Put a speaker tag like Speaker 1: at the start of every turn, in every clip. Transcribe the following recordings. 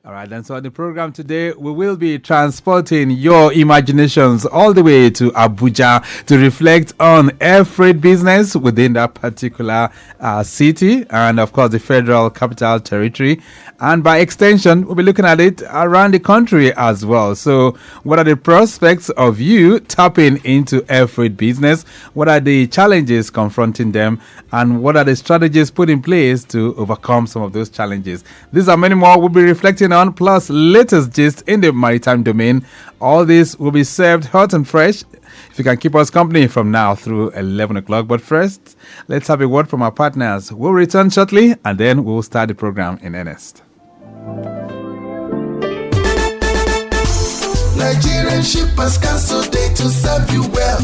Speaker 1: All right, and so on the program today, we will be transporting your imaginations all the way to Abuja to reflect on air freight business within that particular city and, of course, the Federal Capital Territory. And by extension, we'll be looking at it around the country as well. So what are the prospects of you tapping into air freight business? What are the challenges confronting them? And what are the strategies put in place to overcome some of those challenges? These are many more we'll be reflecting on, plus latest gist in the maritime domain. All this will be served hot and fresh if you can keep us company from now through 11 o'clock. But first, let's have a word from our partners. We'll return shortly and then we'll start the program in earnest.
Speaker 2: Nigerian Shippers Council Day to serve you well.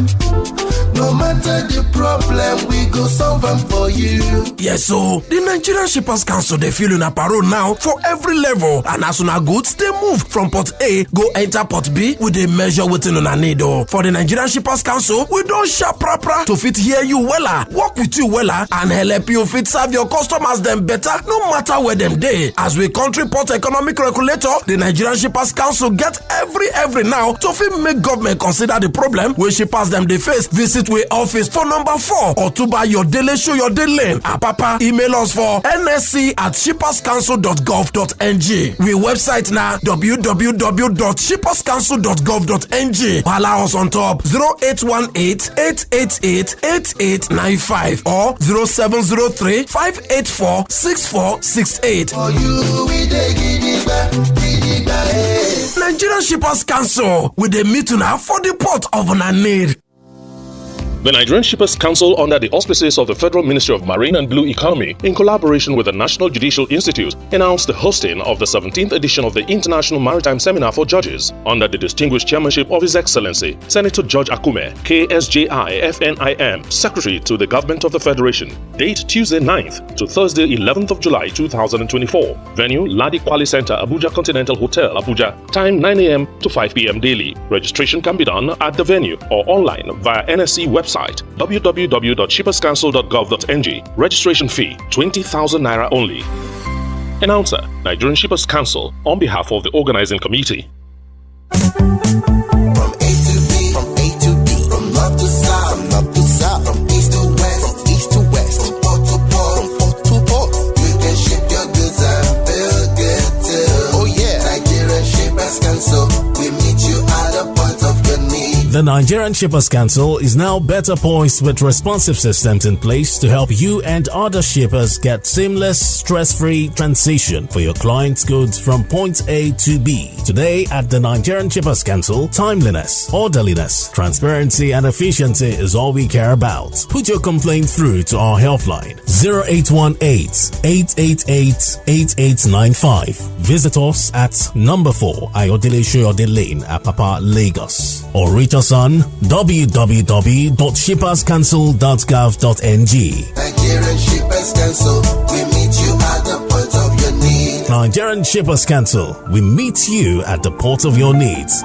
Speaker 2: No matter the problem, we go solve them for you.
Speaker 3: Yes, so the Nigerian Shippers Council, they feel in a parole now for every level. And as soon as goods, they move from Port A, go enter Port B with a measure within on a need. For the Nigerian Shippers Council, we don't sharp proper to fit hear you wella, work with you wella, and help you fit serve your customers them better, no matter where them day. As we country port economic regulator, the Nigerian Shippers Council get every now to fit make government consider the problem where shippers them they face. Visit we office for number 4 or to buy your daily show your daily lane. Papa email us for nsc@shipperscouncil.gov.ng. We website now www.shipperscouncil.gov.ng. Allow us on top 0818-888-8895 or 0703-584-6468.
Speaker 2: For you, we dey gidigba.
Speaker 3: Nigerian Shippers Council with the meeting for the port of Nanir.
Speaker 4: The Nigerian Shippers Council, under the auspices of the Federal Ministry of Marine and Blue Economy, in collaboration with the National Judicial Institute, announced the hosting of the 17th edition of the International Maritime Seminar for Judges, under the distinguished chairmanship of His Excellency, Senator George Akume, KSJI FNIM, Secretary to the Government of the Federation. Date Tuesday 9th to Thursday 11th of July 2024. Venue Ladi Kwali Center, Abuja Continental Hotel, Abuja. Time 9 a.m. to 5 p.m. daily. Registration can be done at the venue or online via NSC website www.shipperscouncil.gov.ng. Registration fee 20,000 naira only. Announcer, Nigerian Shippers Council, on behalf of the organizing committee.
Speaker 2: From A to B, from A to B, from north to south, from north to south, from east to west, from east to west, from port to port, from port to port. You can ship your goods and feel good too. Oh yeah, Nigerian Shippers Council, we meet you at the point of your need.
Speaker 5: The Nigerian Shippers Council is now better poised with responsive systems in place to help you and other shippers get seamless, stress-free transition for your clients' goods from point A to B. Today at the Nigerian Shippers Council, timeliness, orderliness, transparency and efficiency is all we care about. Put your complaint through to our helpline 0818-888-8895. Visit us at number 4 Ayodele Shoyode Lane, Apapa, Lagos, or reach us on www.shipperscouncil.gov.ng.
Speaker 2: Nigerian Shippers Council, we meet you at the point of your need.
Speaker 5: Nigerian Shippers Council, we meet you at the port of your needs.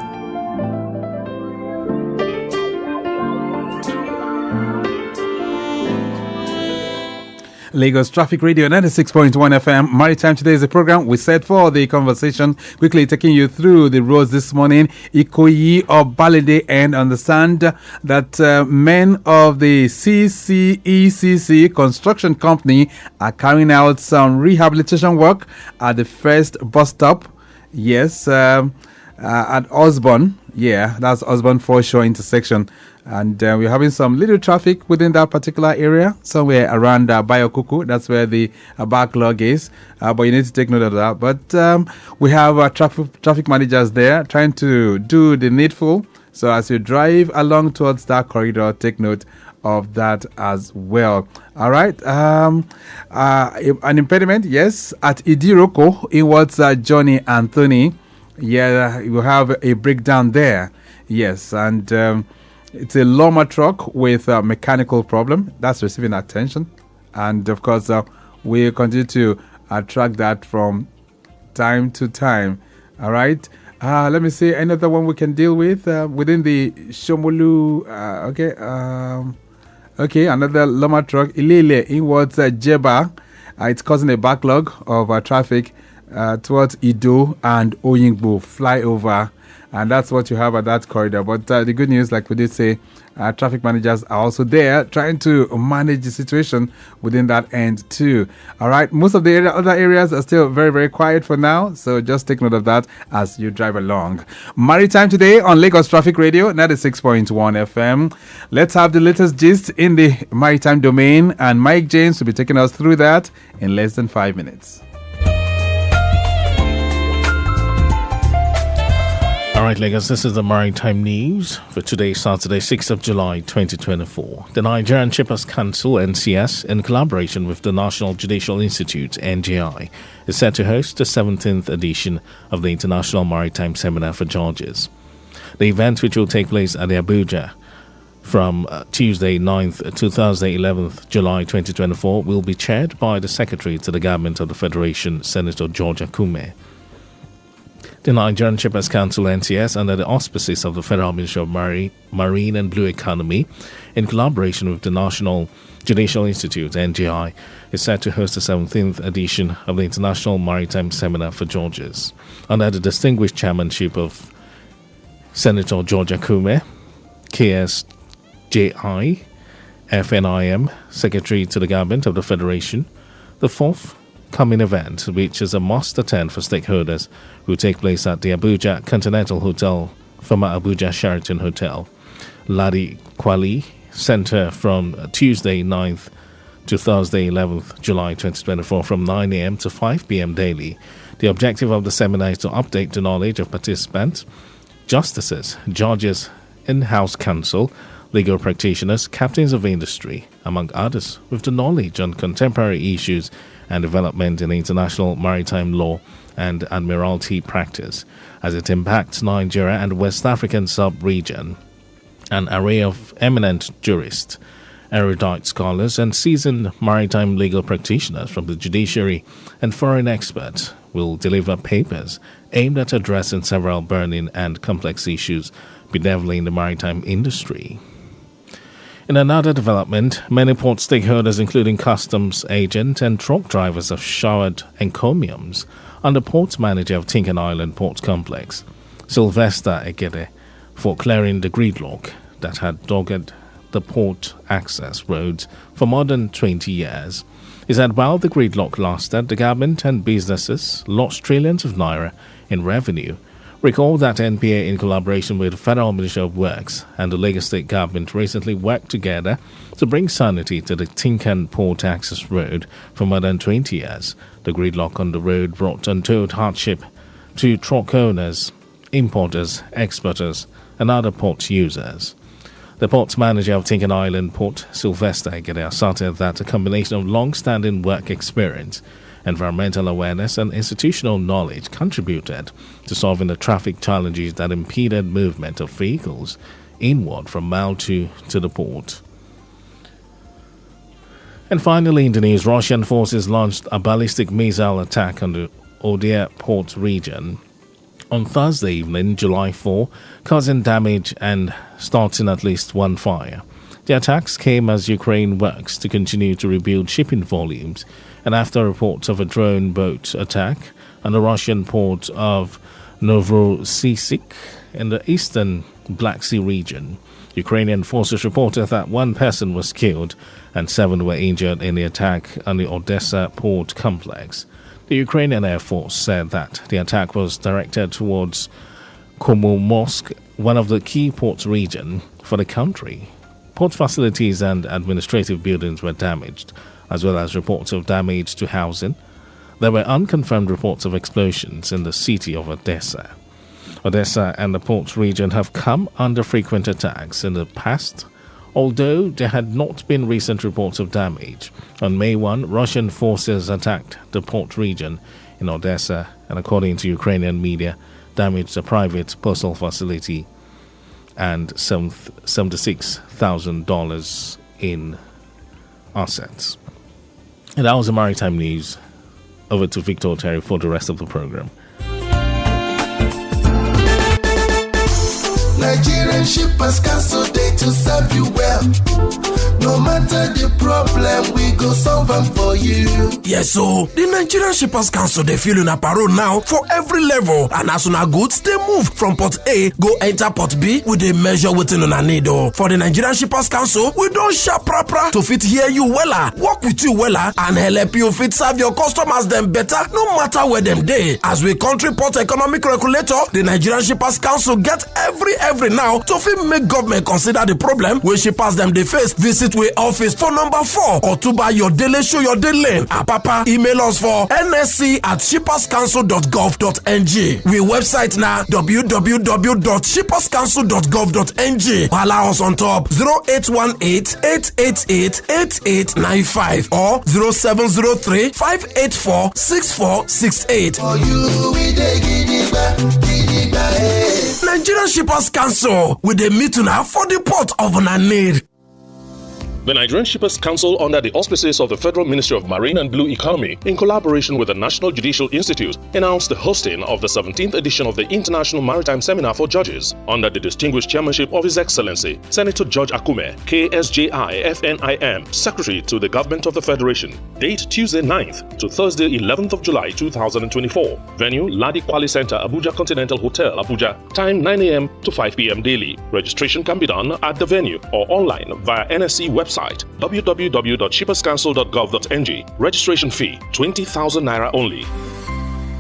Speaker 1: Lagos Traffic Radio 96.1 FM. Maritime Today is the program we set for the conversation. Quickly taking you through the roads this morning. Ikoyi or Balade, and understand that men of the CCECC construction company are carrying out some rehabilitation work at the first bus stop. Yes, at Osborne. Yeah, that's Osborne Foreshore intersection. And we're having some little traffic within that particular area, somewhere around Bayokuku. That's where the backlog is. But you need to take note of that. But we have traffic managers there trying to do the needful. So as you drive along towards that corridor, take note of that as well. All right. An impediment, yes, at Idiroko in what's Johnny Anthony. Yeah, you have a breakdown there. Yes, and it's a Loma truck with a mechanical problem that's receiving attention, and of course we continue to track that from time to time. All right, let me see another one we can deal with within the Shomolu. Okay, another Loma truck Ilele inwards Jeba. It's causing a backlog of traffic towards Ido and Oyingbo flyover. And that's what you have at that corridor. But the good news, like we did say, traffic managers are also there trying to manage the situation within that end too. All right, most of the other areas are still very, very quiet for now. So just take note of that as you drive along. Maritime Today on Lagos Traffic Radio, 96.1 FM. Let's have the latest gist in the maritime domain. And Mike James will be taking us through that in less than 5 minutes.
Speaker 5: All right, Lagos, this is the Maritime News for today, Saturday, 6th of July, 2024. The Nigerian Shippers Council, NCS, in collaboration with the National Judicial Institute, NJI, is set to host the 17th edition of the International Maritime Seminar for Judges. The event, which will take place at the Abuja from Tuesday, 9th to Thursday, 11th July 2024, will be chaired by the Secretary to the Government of the Federation, Senator George Akume. The Nigerian Shippers Council, NCS, under the auspices of the Federal Ministry of Marine and Blue Economy, in collaboration with the National Judicial Institute, NJI, is set to host the 17th edition of the International Maritime Seminar for Judges. Under the distinguished chairmanship of Senator George Akume, KSJI, FNIM, Secretary to the Government of the Federation, the fourth coming event, which is a must attend for stakeholders, will take place at the Abuja Continental Hotel, former Abuja Sheraton Hotel, Ladi Kwali Center, from Tuesday 9th to Thursday 11th July 2024 from 9 a.m. to 5 p.m. daily. The objective of the seminar is to update the knowledge of participants, justices, judges, in-house counsel, legal practitioners, captains of industry, among others, with the knowledge on contemporary issues and development in international maritime law and admiralty practice as it impacts Nigeria and West African sub-region. An array of eminent jurists, erudite scholars, and seasoned maritime legal practitioners from the judiciary and foreign experts will deliver papers aimed at addressing several burning and complex issues bedeviling the maritime industry. In another development, many port stakeholders, including customs agents and truck drivers, have showered encomiums on the port manager of Tinkan Island Port Complex, Sylvester Egede, for clearing the gridlock that had dogged the port access roads for more than 20 years. He said while the gridlock lasted, the government and businesses lost trillions of naira in revenue. Recall that NPA, in collaboration with the Federal Ministry of Works and the Lagos State Government, recently worked together to bring sanity to the Tinkan Port Access Road for more than 20 years. The gridlock on the road brought untold hardship to truck owners, importers, exporters, and other port users. The port manager of Tinkan Island Port, Sylvester Egede, asserted that a combination of long-standing work experience, environmental awareness, and institutional knowledge contributed to solving the traffic challenges that impeded movement of vehicles inward from Mile 2 to the port. And finally, in the news, Russian forces launched a ballistic missile attack on the Odessa port region on Thursday evening, July 4, causing damage and starting at least one fire. The attacks came as Ukraine works to continue to rebuild shipping volumes, and after reports of a drone boat attack on the Russian port of Novorossiysk in the eastern Black Sea region. Ukrainian forces reported that one person was killed and 7 were injured in the attack on the Odessa port complex. The Ukrainian Air Force said that the attack was directed towards Komomorsk, one of the key port regions for the country. Port facilities and administrative buildings were damaged, as well as reports of damage to housing. There were unconfirmed reports of explosions in the city of Odessa. Odessa and the port region have come under frequent attacks in the past, although there had not been recent reports of damage. On May 1, Russian forces attacked the port region in Odessa and, according to Ukrainian media, damaged a private postal facility and $76,000 in assets. And that was the Maritime News. Over to Victor Oteri for the rest of the program.
Speaker 2: Nigerian Shippers Council, they to serve you well. No matter the problem, we go solve them for you.
Speaker 3: Yes, so the Nigerian Shippers Council they feel a parole now for every level, and as soon as goods they move from port A go enter port B with a measure within on a need. For the Nigerian Shippers Council, we don't sharp proper to fit hear you wella, work with you wella, and help you fit serve your customers them better, no matter where them day. As we country port economic regulator, the Nigerian Shippers Council get every now to fit make government consider the problem where shippers them they face. Visit we office for number 4 or to buy your daily show your daily lane. Papa email us for nsc@shipperscouncil.gov.ng. We website now www.shipperscouncil.gov.ng. Allow us on top 0818-888-8895 or 0703-584-6468.
Speaker 2: For you, we dey gidigba, gidigba,
Speaker 3: Nigerian Shippers Council with the meeting now for the port of Nanir.
Speaker 4: The Nigerian Shippers Council, under the auspices of the Federal Ministry of Marine and Blue Economy, in collaboration with the National Judicial Institute, announced the hosting of the 17th edition of the International Maritime Seminar for Judges, under the distinguished chairmanship of His Excellency, Senator George Akume, KSJI, FNIM, Secretary to the Government of the Federation. Date Tuesday 9th to Thursday 11th of July 2024. Venue Ladi Kwali Center, Abuja Continental Hotel, Abuja. Time 9 a.m. to 5 p.m. daily. Registration can be done at the venue or online via NSC website www.shipperscouncil.gov.ng. Registration fee 20,000 naira only.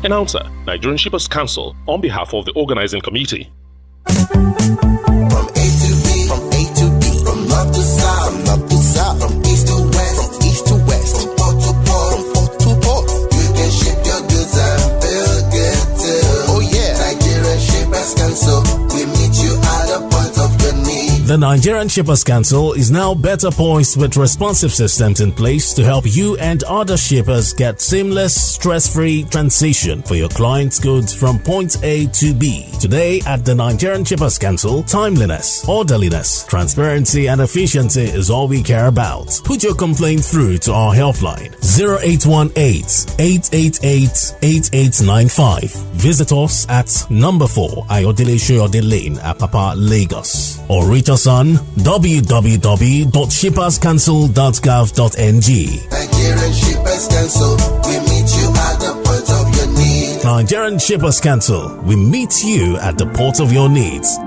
Speaker 4: Announcer, Nigerian Shippers Council, on behalf of the organizing committee.
Speaker 2: From A to B, from A to B, from north to south, from north to south, from east to west, from east to west, from port to port, from port to port. You can ship your goods and feel good too. Oh yeah, Nigerian Shippers Council, we meet you at the point of your need.
Speaker 5: The Nigerian Shippers Council is now better poised with responsive systems in place to help you and other shippers get seamless, stress-free transition for your clients' goods from point A to B. Today at the Nigerian Shippers Council, timeliness, orderliness, transparency and efficiency is all we care about. Put your complaint through to our helpline 0818-888-8895. Visit us at number 4 Ayodele Shoyode Lane, Apapa, Lagos, or reach us on www.shipperscouncil.gov.ng.
Speaker 2: Nigerian Shippers Council, we meet you at the point of your need.
Speaker 5: Nigerian Shippers Council, we meet you at the port of your needs.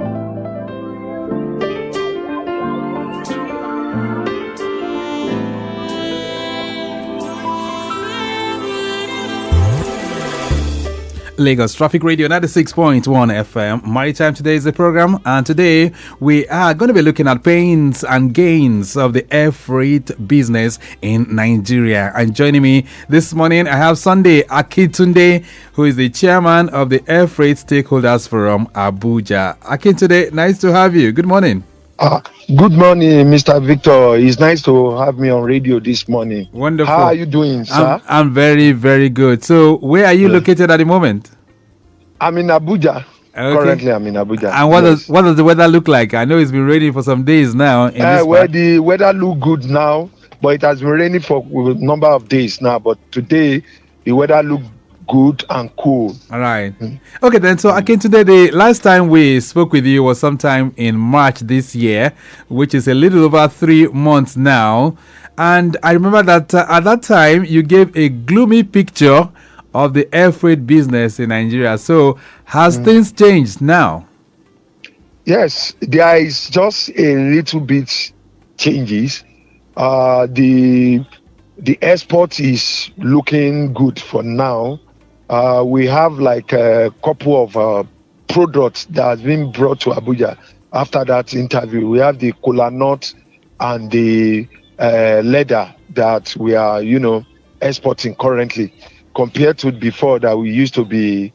Speaker 1: Lagos Traffic Radio 96.1 FM. Maritime Today is the program, and today we are going to be looking at pains and gains of the air freight business in Nigeria. And joining me this morning, I have Sunday Akintunde, who is the chairman of the Air Freight Stakeholders Forum, Abuja. Akintunde, nice to have you. Good morning.
Speaker 6: Good morning, Mr. Victor. It's nice to have me on radio this morning.
Speaker 1: Wonderful.
Speaker 6: How are you doing, sir?
Speaker 1: I'm very, very good. So, where are you located at the moment?
Speaker 6: I'm in Abuja. Okay. Currently, I'm in Abuja.
Speaker 1: And what does the weather look like? I know it's been raining for some days now.
Speaker 6: The weather look good now, but it has been raining for a number of days now. But today, the weather look good and cool.
Speaker 1: All right. Okay, then. So, Akintunde, the last time we spoke with you was sometime in March this year, which is a little over 3 months now. And I remember that at that time, you gave a gloomy picture of the air freight business in Nigeria. So, has things changed now?
Speaker 6: Yes, there is just a little bit changes. The export is looking good for now. We have like a couple of products that has been brought to Abuja after that interview. We have the kola nut and the leather that we are, exporting currently, compared to before that we used to be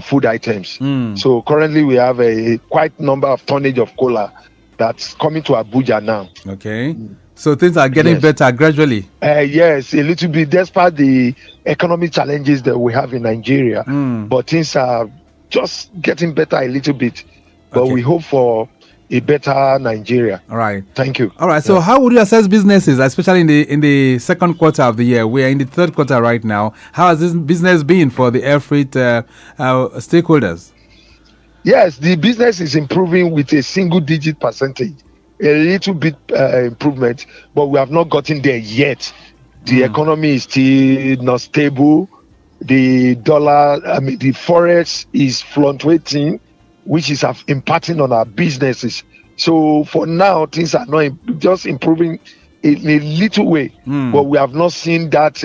Speaker 6: food items. So currently we have a quite number of tonnage of kola that's coming to Abuja now.
Speaker 1: Okay. So things are getting better gradually.
Speaker 6: Yes, a little bit, despite the economic challenges that we have in Nigeria. But things are just getting better a little bit. But we hope for a better Nigeria.
Speaker 1: All right.
Speaker 6: Thank you.
Speaker 1: All right. So how would you assess businesses, especially in the second quarter of the year? We are in the third quarter right now. How has this business been for the air freight stakeholders?
Speaker 6: Yes, the business is improving with a single-digit percentage. a little bit improvement, but we have not gotten there yet. The economy is still not stable. The dollar, the forex is fluctuating, which is impacting on our businesses. So for now, things are not just improving in a little way, but we have not seen that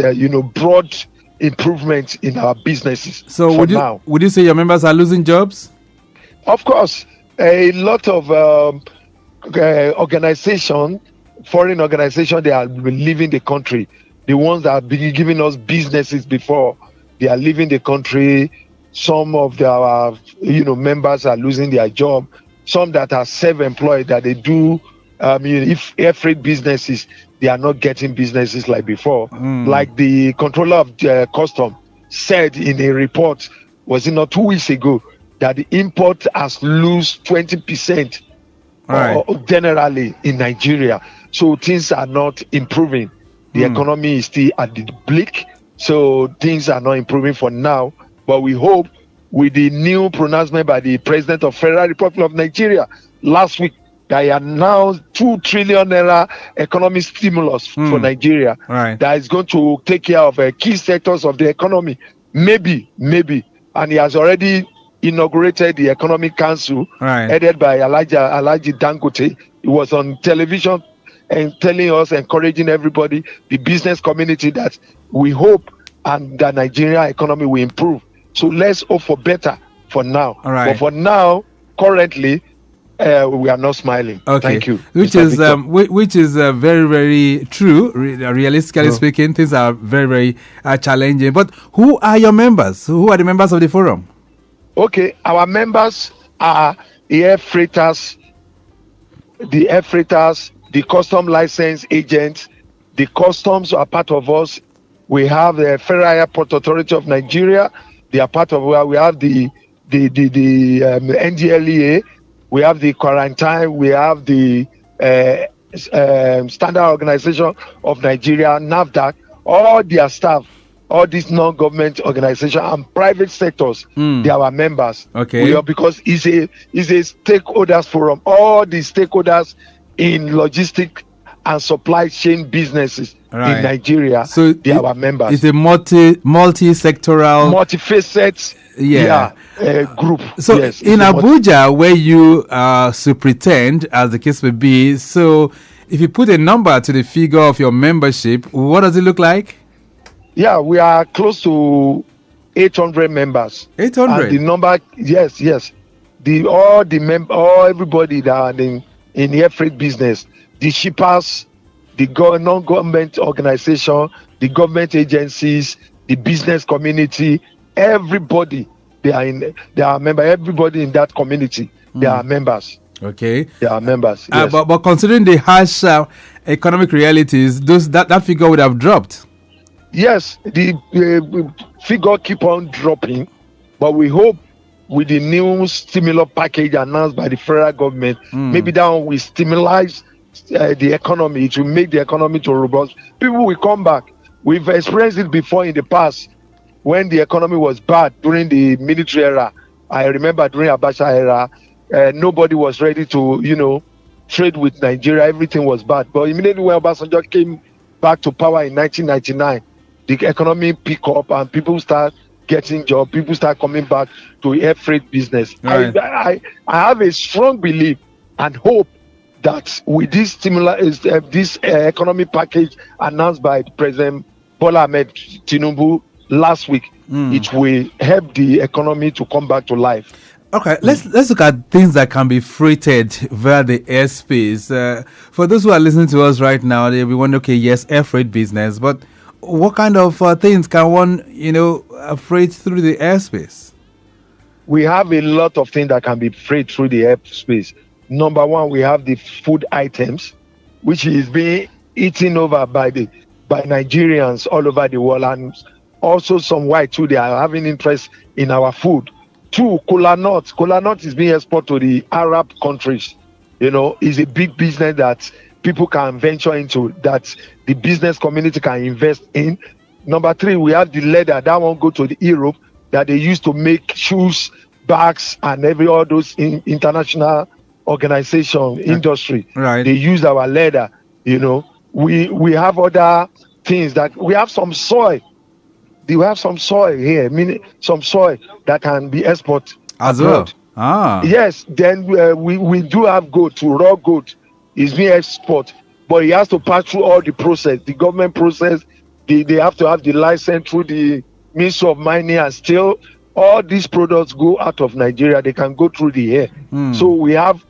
Speaker 6: broad improvement in our businesses.
Speaker 1: So would you say your members are losing jobs?
Speaker 6: Of course, a lot of organization, foreign organization, they are leaving the country. The ones that have been giving us businesses before, they are leaving the country. Some of our members are losing their job. Some that are self-employed, that they do if air freight businesses, they are not getting businesses like before. Like the controller of custom said in a report, was it not 2 weeks ago, that the import has lost 20% generally in Nigeria. So things are not improving. The economy is still at the bleak. So things are not improving for now. But we hope with the new pronouncement by the President of Federal Republic of Nigeria last week, that he announced 2 trillion naira economic stimulus for Nigeria, that is going to take care of key sectors of the economy. Maybe. And he has already inaugurated the Economic Council, headed by Alhaji Dangote. He was on television and telling us, encouraging everybody, the business community, that we hope and the Nigerian economy will improve. So let's hope for better for now. But for now, currently, we are not smiling. Okay. Thank you.
Speaker 1: Which is very, very true. Realistically speaking, things are very, very challenging. But who are your members? Who are the members of the forum?
Speaker 6: Okay, our members are the air freighters, the custom license agents. The customs are part of us. We have the Federal Airport Authority of Nigeria. They are part of where we have the NDLEA. We have the quarantine. We have the Standard Organization of Nigeria, NAFDAC. All their staff, all these non-government organizations and private sectors, they are our members. Okay. Because it's a stakeholders forum. All the stakeholders in logistic and supply chain businesses in Nigeria, so they are our members.
Speaker 1: It's a multi-sectoral,
Speaker 6: multifaceted group.
Speaker 1: So yes, in Abuja, where you superintend, as the case may be, so if you put a number to the figure of your membership, what does it look like?
Speaker 6: Yeah, we are close to 800 members. 800. And the number, yes. All everybody that are in air freight business, the shippers, the non-government organization, the government agencies, the business community, everybody, they are members. Everybody in that community, they are members.
Speaker 1: Okay.
Speaker 6: They are members. Yes.
Speaker 1: But considering the harsh economic realities, that figure would have dropped.
Speaker 6: Yes, the figure keep on dropping, but we hope with the new stimulus package announced by the federal government, maybe that one will stimulate the economy. It will make the economy to robust. People will come back. We've experienced it before in the past when the economy was bad during the military era. I remember during Abacha era, nobody was ready to, trade with Nigeria. Everything was bad. But immediately when Obasanjo came back to power in 1999, the economy pick up and people start getting jobs. People start coming back to air freight business. Right. I have a strong belief and hope that with this this economic package announced by President Bola Ahmed Tinubu last week, it will help the economy to come back to life.
Speaker 1: Okay, let's look at things that can be freighted via the airspace. For those who are listening to us right now, they'll be wondering, okay, yes, air freight business, but what kind of things can one, freight through the airspace?
Speaker 6: We have a lot of things that can be freighted through the airspace. Number one, we have the food items, which is being eaten over by Nigerians all over the world, and also some white too. They are having interest in our food. Two, kola nuts. Kola nuts is being exported to the Arab countries. It's a big business that people can venture into, that the business community can invest in. Number three, we have the leather. That one go to the Europe that they use to make shoes, bags, and all those international organization, industry.
Speaker 1: Right.
Speaker 6: They use our leather. We have other things that we have some soil. We have some soil here, meaning some soil that can be exported
Speaker 1: As
Speaker 6: abroad.
Speaker 1: well.
Speaker 6: Yes, then we do have goat, to raw goat is being exported, but it has to pass through all the process, the government process. They have to have the license through the Ministry of Mining, and still all these products go out of Nigeria. They can go through the air. So we have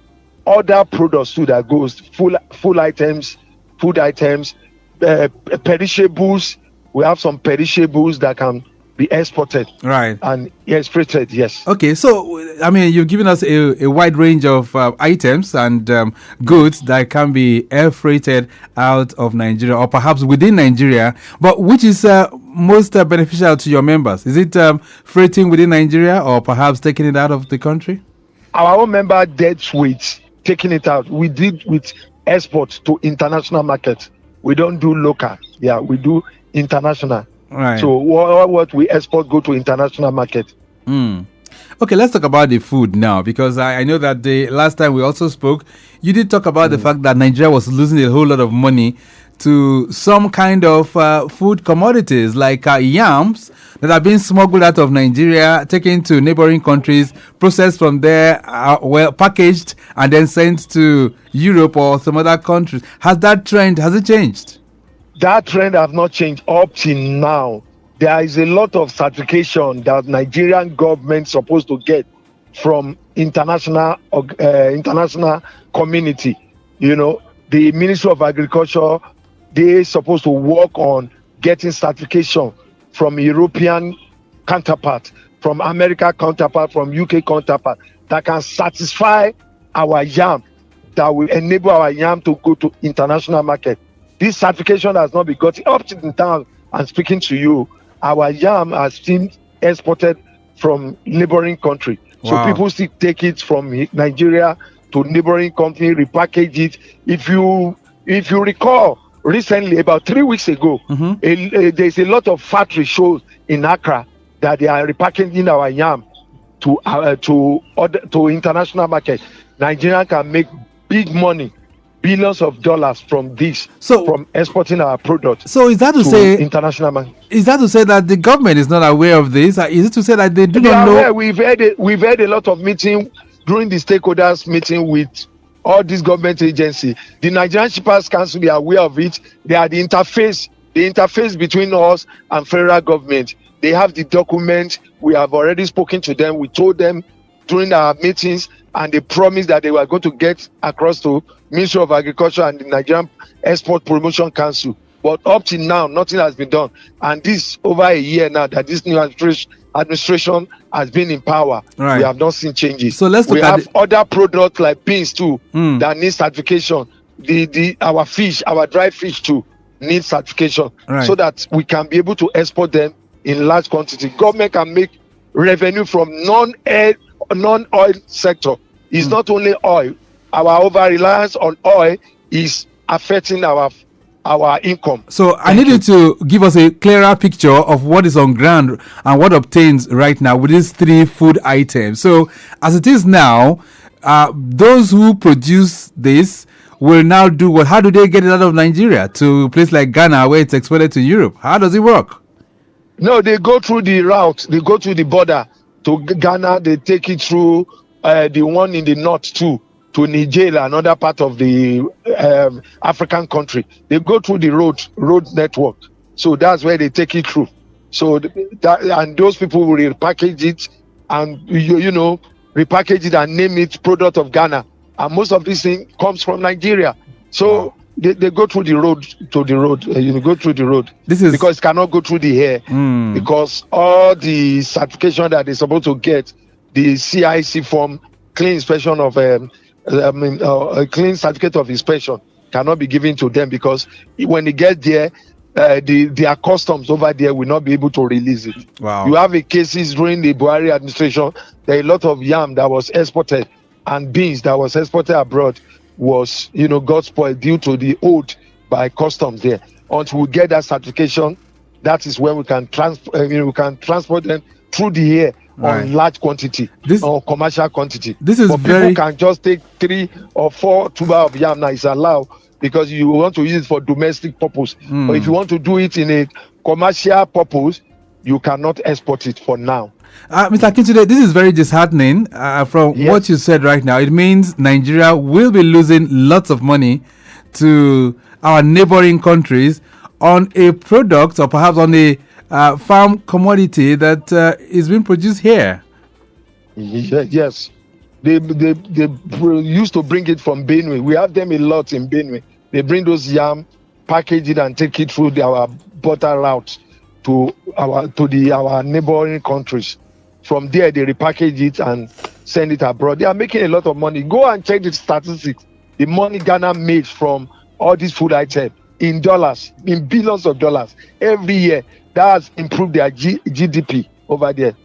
Speaker 6: other products too that goes full items, food items, perishables. We have some perishables that can be exported,
Speaker 1: Right.
Speaker 6: and exported. Yes.
Speaker 1: Okay, so I mean, you've given us a wide range of items and goods that can be air freighted out of Nigeria or perhaps within Nigeria. But which is most beneficial to your members? Is it freighting within Nigeria or perhaps taking it out of the country?
Speaker 6: Our own member dealt with taking it out. We did with export to international market. We don't do local. Yeah, we do international.
Speaker 1: Right.
Speaker 6: So what we export go to international market.
Speaker 1: Okay, let's talk about the food now, because I know that the last time we also spoke, you did talk about the fact that Nigeria was losing a whole lot of money to some kind of food commodities like yams that are being smuggled out of Nigeria, taken to neighboring countries, processed from there, well packaged, and then sent to Europe or some other countries. Has it changed?
Speaker 6: That trend have not changed up till now. There is a lot of certification that Nigerian government supposed to get from international community. The Ministry of Agriculture, they supposed to work on getting certification from European counterpart, from America counterpart, from UK counterpart that can satisfy our yam, that will enable our yam to go to international market. This certification has not been gotten up to the time I'm speaking to you. Our yam has been exported from neighboring country.
Speaker 1: Wow.
Speaker 6: So people still take it from Nigeria to neighboring country, repackage it. If you recall, recently, about 3 weeks ago, there's a lot of factory shows in Accra that they are repackaging our yam to international market. Nigeria can make big money, billions of dollars from this, from exporting our product.
Speaker 1: So is that to say
Speaker 6: international market?
Speaker 1: Is that to say that the government is not aware of this? Is it to say that they do not know?
Speaker 6: Aware. We've had a lot of meeting during the stakeholders meeting with all these government agencies. The Nigerian Shippers Council, they are aware of it. They are the interface between us and federal government. They have the document. We have already spoken to them. We told them during our meetings, and they promised that they were going to get across to Ministry of Agriculture and the Nigerian Export Promotion Council. But up till now, nothing has been done. And this over a year now that this new administration has been in power.
Speaker 1: Right.
Speaker 6: We have not seen changes.
Speaker 1: So let's look
Speaker 6: we have other products like beans too that need certification. Our fish, our dry fish too, need certification, so that we can be able to export them in large quantity. Government can make revenue from non-oil sector. It's not only oil. Our over-reliance on oil is affecting our income.
Speaker 1: So I need you to give us a clearer picture of what is on ground and what obtains right now with these three food items. So as it is now, those who produce this will now do what? How do they get it out of Nigeria to a place like Ghana where it's exported to Europe? How does it work?
Speaker 6: No, they go through the route. They go through the border to Ghana. They take it through the one in the north too, to Niger, another part of the African country. They go through the road network. So that's where they take it through. So and those people will repackage it and repackage it and name it product of Ghana. And most of this thing comes from Nigeria. So they go through the road go through the road. This is because it cannot go through the air because all the certification that they're supposed to get, the CIC form, clean inspection of a clean certificate of inspection cannot be given to them because when they get there, their customs over there will not be able to release it.
Speaker 1: Wow.
Speaker 6: You have cases during the Buhari administration. There are a lot of yam that was exported and beans that was exported abroad was got spoiled due to the hold by customs there. Until we get that certification, that is when we can transport them through the air on large quantity or commercial quantity.
Speaker 1: This is
Speaker 6: but people can just take 3 or 4 tuber of yam now. It's allowed because you want to use it for domestic purpose. But if you want to do it in a commercial purpose, you cannot export it for now.
Speaker 1: Mr. Akintunde, this is very disheartening. From what you said right now, it means Nigeria will be losing lots of money to our neighboring countries on a product or perhaps on a farm commodity that is being produced here.
Speaker 6: Yes. They used to bring it from Benue. We have them a lot in Benue. They bring those yam, package it and take it through our border route to our neighboring countries. From there, they repackage it and send it abroad. They are making a lot of money. Go and check the statistics. The money Ghana made from all these food items in dollars, in billions of dollars every year. That has improved their GDP over there.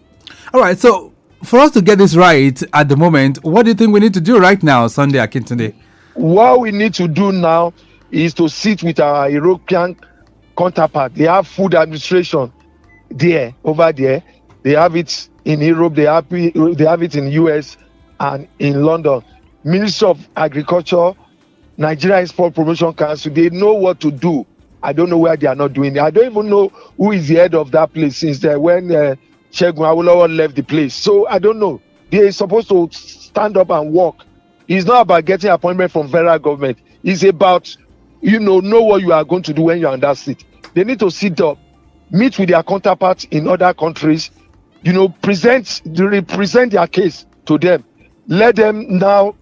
Speaker 1: All right. So for us to get this right at the moment, what do you think we need to do right now, Sunday Akintunde?
Speaker 6: What we need to do now is to sit with our European counterpart. They have food administration over there. They have it in Europe. They have it in US and in London. Ministry of Agriculture, Nigeria Export Promotion Council, they know what to do. I don't know why they are not doing it. I don't even know who is the head of that place since when Segun Awolowo left the place. So I don't know. They are supposed to stand up and work. It's not about getting appointment from federal government. It's about, know what you are going to do when you are on that seat. They need to sit up, meet with their counterparts in other countries, represent their case to them. Let them now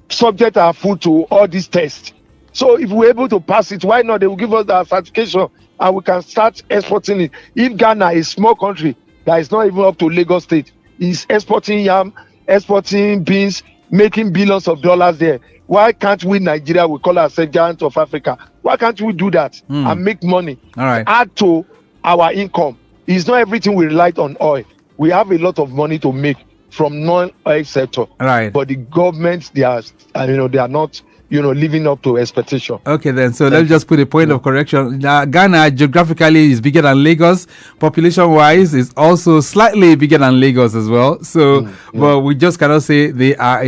Speaker 6: subject our food to all these tests. So if we're able to pass it, why not? They will give us the certification and we can start exporting it. If Ghana, a small country that is not even up to Lagos State, is exporting yam, exporting beans, making billions of dollars there, why can't we, Nigeria, we call ourselves giant of Africa, why can't we do that and make money?
Speaker 1: All right.
Speaker 6: Add to our income. It's not everything we rely on oil. We have a lot of money to make from non-oil sector.
Speaker 1: All right.
Speaker 6: But the government, they are not, living up to expectation.
Speaker 1: Okay, then. So let's just put a point of correction. Ghana geographically is bigger than Lagos. Population-wise, is also slightly bigger than Lagos as well. So, but we just cannot say they are.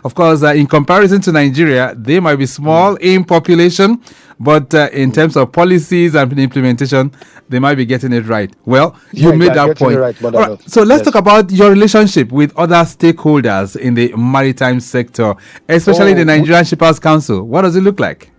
Speaker 1: Of course, in comparison to Nigeria, they might be small in population, but in terms of policies and implementation, they might be getting it right. Well, you made that point.
Speaker 6: Right,
Speaker 1: all right, so let's talk about your relationship with other stakeholders in the maritime sector, especially the Nigerian Shippers Council. What does it look like?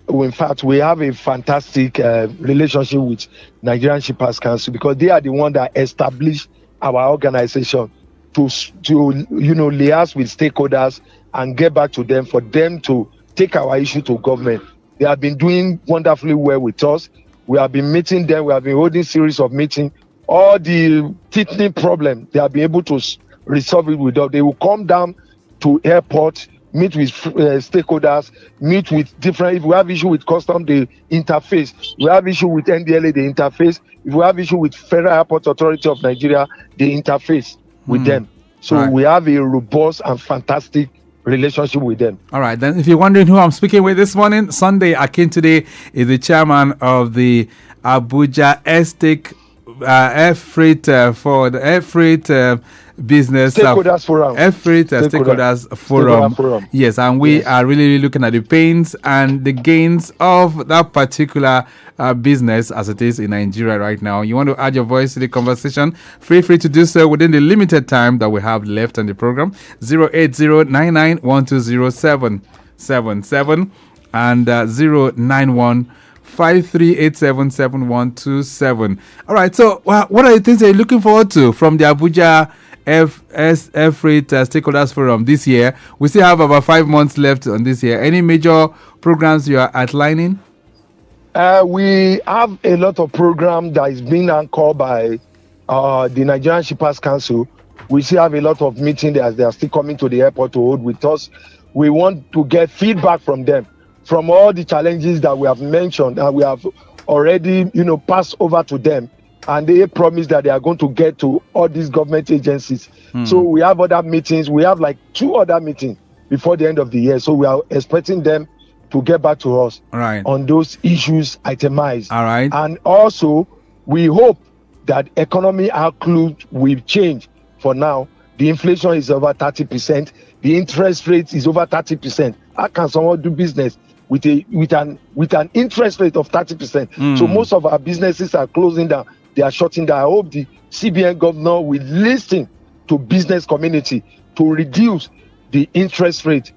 Speaker 6: In fact, we have a fantastic relationship with Nigerian Shippers Council because they are the one that established our organization to liaise with stakeholders and get back to them for them to take our issue to government. They have been doing wonderfully well with us. We have been meeting them. We have been holding series of meetings. All the teething problem, they have been able to resolve it with us. They will come down to airport, meet with stakeholders, meet with different. If we have issue with custom, they interface. We have issue with NDLA, they interface. If we have issue with Federal Airport Authority of Nigeria, they interface with them. So we have a robust and fantastic relationship with them. All
Speaker 1: right, then if you're wondering who I'm speaking with this morning, Sunday Akintunde is the chairman of the Abuja Air Freight for the Air Freight Business
Speaker 6: Stakeholders Forum.
Speaker 1: Air Freight Stakeholders Forum. Yes, and we are really looking at the pains and the gains of that particular business as it is in Nigeria right now. You want to add your voice to the conversation? Feel free to do so within the limited time that we have left on the program. 08099120777 and 09153877127. All right, so what are the things that you're looking forward to from the Abuja Air Freight Stakeholders Forum this year? We still have about 5 months left on this year. Any major programs you are outlining?
Speaker 6: We have a lot of programs that is being anchored by the Nigerian Shippers Council. We still have a lot of meetings as they are still coming to the airport to hold with us. We want to get feedback from them, from all the challenges that we have mentioned, and we have already, passed over to them. And they promise that they are going to get to all these government agencies. So we have other meetings. We have like 2 other meetings before the end of the year. So we are expecting them to get back to us on those issues itemized.
Speaker 1: All right.
Speaker 6: And also, we hope that economy outlook will change for now. The inflation is over 30%. The interest rate is over 30%. How can someone do business with an interest rate of 30%? So most of our businesses are closing down. They are shutting down. I hope the CBN governor will listen to business community to reduce the interest rate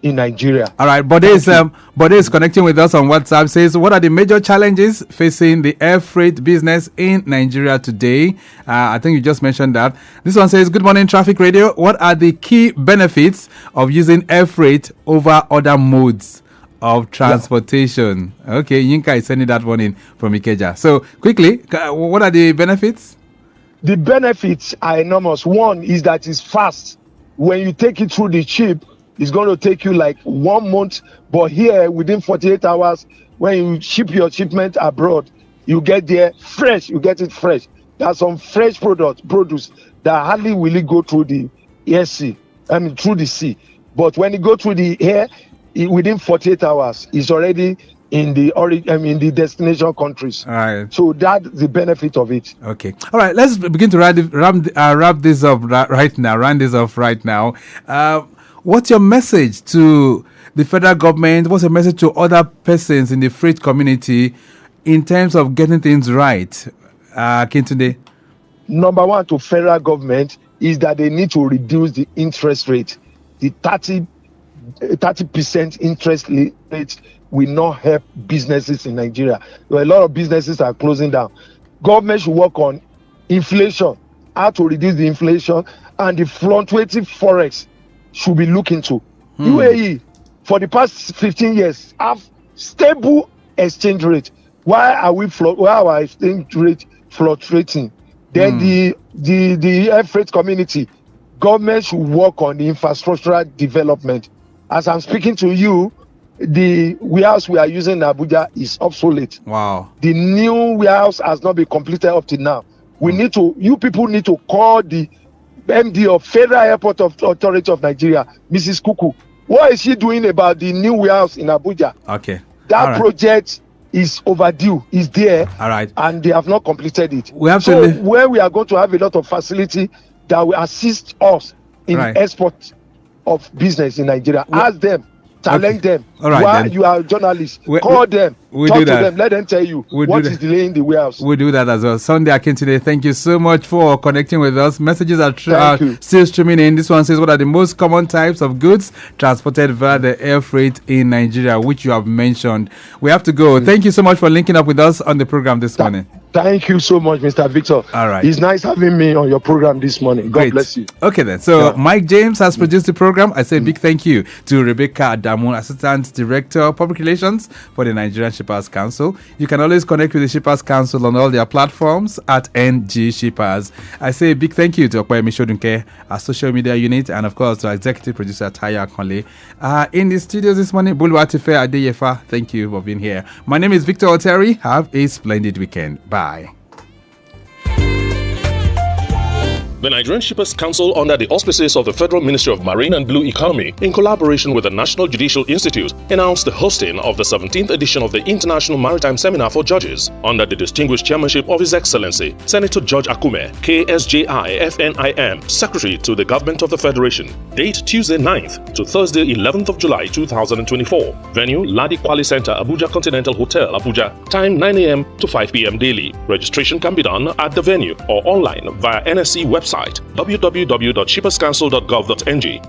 Speaker 6: in Nigeria.
Speaker 1: All right, Bode is connecting with us on WhatsApp. Says, what are the major challenges facing the air freight business in Nigeria today? I think you just mentioned that. This one says, good morning, Traffic Radio. What are the key benefits of using air freight over other modes of transportation? Yeah. Okay, Yinka is sending that one in from Ikeja. So quickly, what are the benefits?
Speaker 6: The benefits are enormous. One is that it's fast. When you take it through the ship, it's going to take you like 1 month, but here within 48 hours, when you ship your shipment abroad, you get there fresh. You get it fresh. There are some fresh produce that hardly will it go through the through the sea. But when you go through the air, within 48 hours, it's already in the destination countries.
Speaker 1: All right.
Speaker 6: So that's the benefit of it.
Speaker 1: Okay. All right. Let's begin to wrap this up right now. Round this off right now. What's your message to the federal government? What's your message to other persons in the freight community in terms of getting things right? Akintunde?
Speaker 6: Number one to federal government is that they need to reduce the interest rate. The 30% interest rate will not help businesses in Nigeria. A lot of businesses are closing down. Government should work on inflation, how to reduce the inflation, and the fluctuating forex should be looked into. UAE, for the past 15 years, have stable exchange rate. Why are our exchange rate fluctuating? Then the air freight community, government should work on the infrastructural development. As I'm speaking to you, the warehouse we are using in Abuja is obsolete.
Speaker 1: Wow.
Speaker 6: The new warehouse has not been completed up to now. You people need to call the MD of Federal Airport Authority of Nigeria, Mrs. Kuku. What is she doing about the new warehouse in Abuja?
Speaker 1: Okay.
Speaker 6: That project is overdue. Is there.
Speaker 1: All right.
Speaker 6: And they have not completed it.
Speaker 1: Where
Speaker 6: we are going to have a lot of facility that will assist us in export of business in Nigeria. Ask them. Challenge them.
Speaker 1: All right,
Speaker 6: Why you are journalists, call them, talk to them, let them tell you what is delaying the warehouse.
Speaker 1: We'll do that as well. Sunday Akintunde, thank you so much for connecting with us. Messages are still streaming in. This one says, what are the most common types of goods transported via the air freight in Nigeria, which you have mentioned? We have to go. Thank you so much for linking up with us on the program this morning.
Speaker 6: Thank you so much, Mr. Victor.
Speaker 1: All right.
Speaker 6: It's nice having me on your program this morning. God bless you.
Speaker 1: Okay, then. So, Mike James has produced the program. I say a big thank you to Rebecca Adamu, Assistant Director of Public Relations for the Nigerian Shippers Council. You can always connect with the Shippers Council on all their platforms at NG Shippers. I say a big thank you to Okwayemi Shodunke, our social media unit, and of course to our executive producer, Taya Conley. In the studios this morning, Buluwatife Adeyefa, thank you for being here. My name is Victor Oteri. Have a splendid weekend. Bye.
Speaker 4: The Nigerian Shippers Council, under the auspices of the Federal Ministry of Marine and Blue Economy, in collaboration with the National Judicial Institute, announced the hosting of the 17th edition of the International Maritime Seminar for Judges, under the distinguished chairmanship of His Excellency, Senator George Akume, KSJI, FNIM, Secretary to the Government of the Federation. Date Tuesday 9th to Thursday 11th of July 2024. Venue Ladi Kwali Center, Abuja Continental Hotel, Abuja. Time 9 a.m. to 5 p.m. daily. Registration can be done at the venue or online via NSC website www.shipperscouncil.gov.ng.